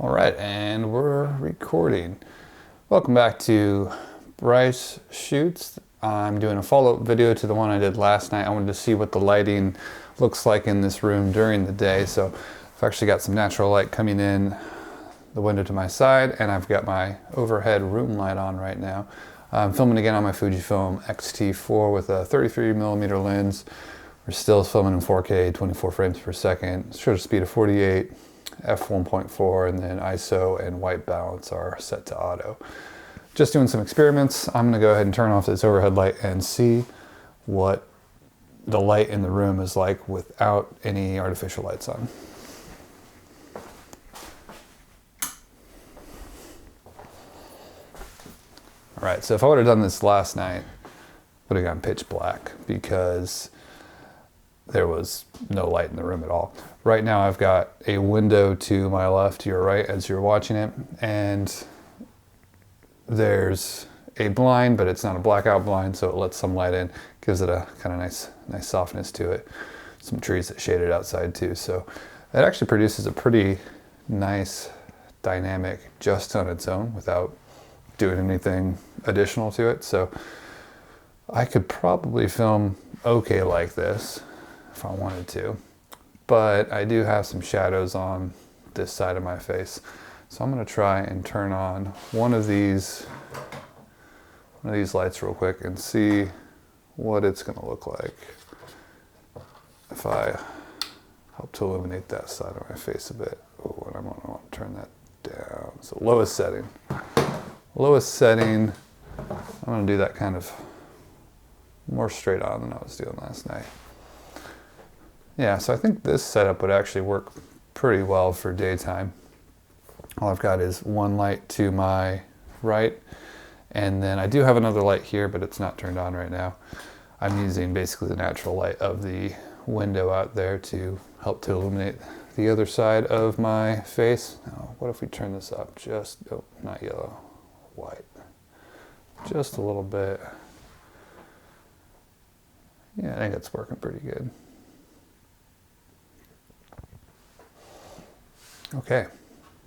All right, and we're recording. Welcome back to Bryce Shoots. I'm doing a follow-up video to the one I did last night. I wanted to see what the lighting looks like in this room during the day. So I've actually got some natural light coming in the window to my side, and I've got my overhead room light on right now. I'm filming again on my Fujifilm X-T4 with a 33mm lens. We're still filming in 4K, 24 frames per second, shutter speed of 48, f1.4, and then ISO and white balance are set to auto. Just doing some experiments. I'm gonna go ahead and turn off this overhead light and see what the light in the room is like without any artificial lights on. All right, so if I would have done this last night, would have gone pitch black because there was no light in the room at all. Right now I've got a window to my left, to your right as you're watching it, and there's a blind, but it's not a blackout blind, so it lets some light in, gives it a kind of nice softness to it. Some trees that shade it outside too, so it actually produces a pretty nice dynamic just on its own without doing anything additional to it. So I could probably film okay like this if I wanted to, but I do have some shadows on this side of my face. So I'm gonna try and turn on one of these lights real quick and see what it's gonna look like if I help to illuminate that side of my face a bit. Oh, and I'm gonna want to turn that down. So lowest setting. Lowest setting, I'm gonna do that kind of more straight on than I was doing last night. Yeah, so I think this setup would actually work pretty well for daytime. All I've got is one light to my right, and then I do have another light here, but it's not turned on right now. I'm using basically the natural light of the window out there to help to illuminate the other side of my face. Now, what if we turn this up just, oh, not yellow, white, just a little bit. Yeah, I think it's working pretty good. Okay,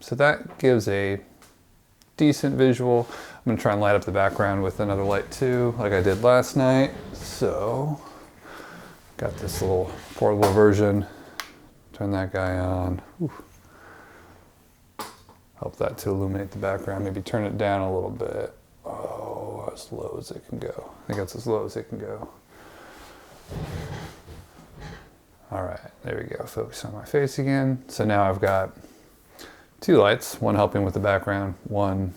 so that gives a decent visual. I'm gonna try and light up the background with another light too, like I did last night. So, got this little portable version. Turn that guy on. Ooh. Help that to illuminate the background. Maybe turn it down a little bit. Oh, as low as it can go. I think that's as low as it can go. All right, there we go. Focus on my face again. So now I've got two lights, one helping with the background, one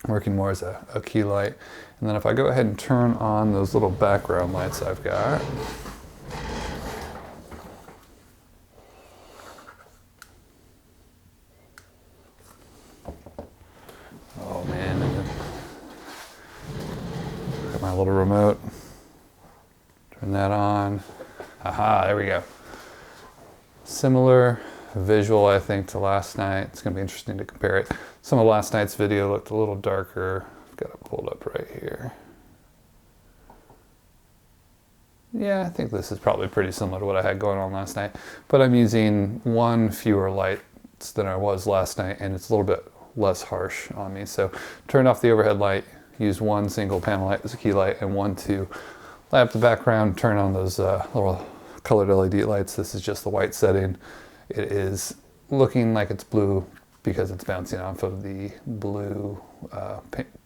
working more as a key light. And then if I go ahead and turn on those little background lights I've got, oh man, got my little remote, turn that on. Aha, there we go. Similar visual, I think, to last night. It's gonna be interesting to compare it. Some of last night's video looked a little darker. I've got it pulled up right here. Yeah, I think this is probably pretty similar to what I had going on last night, but I'm using one fewer lights than I was last night, and it's a little bit less harsh on me. So turn off the overhead light, use one single panel light as a key light, and one to light up the background, turn on those little colored LED lights. This is just the white setting. It is looking like it's blue because it's bouncing off of the blue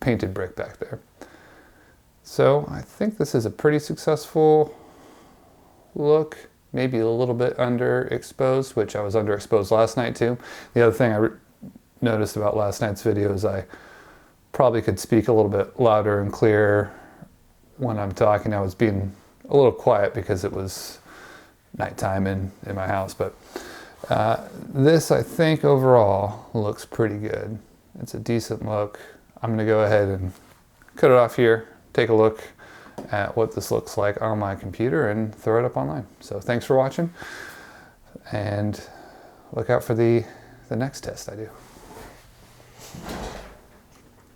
painted brick back there. So I think this is a pretty successful look, maybe a little bit underexposed, which I was underexposed last night too. The other thing I noticed about last night's video is I probably could speak a little bit louder and clearer when I'm talking. I was being a little quiet because it was nighttime in my house, but this, I think, overall looks pretty good. It's a decent look. I'm gonna go ahead and cut it off here, take a look at what this looks like on my computer, and throw it up online. So thanks for watching, and look out for the next test I do.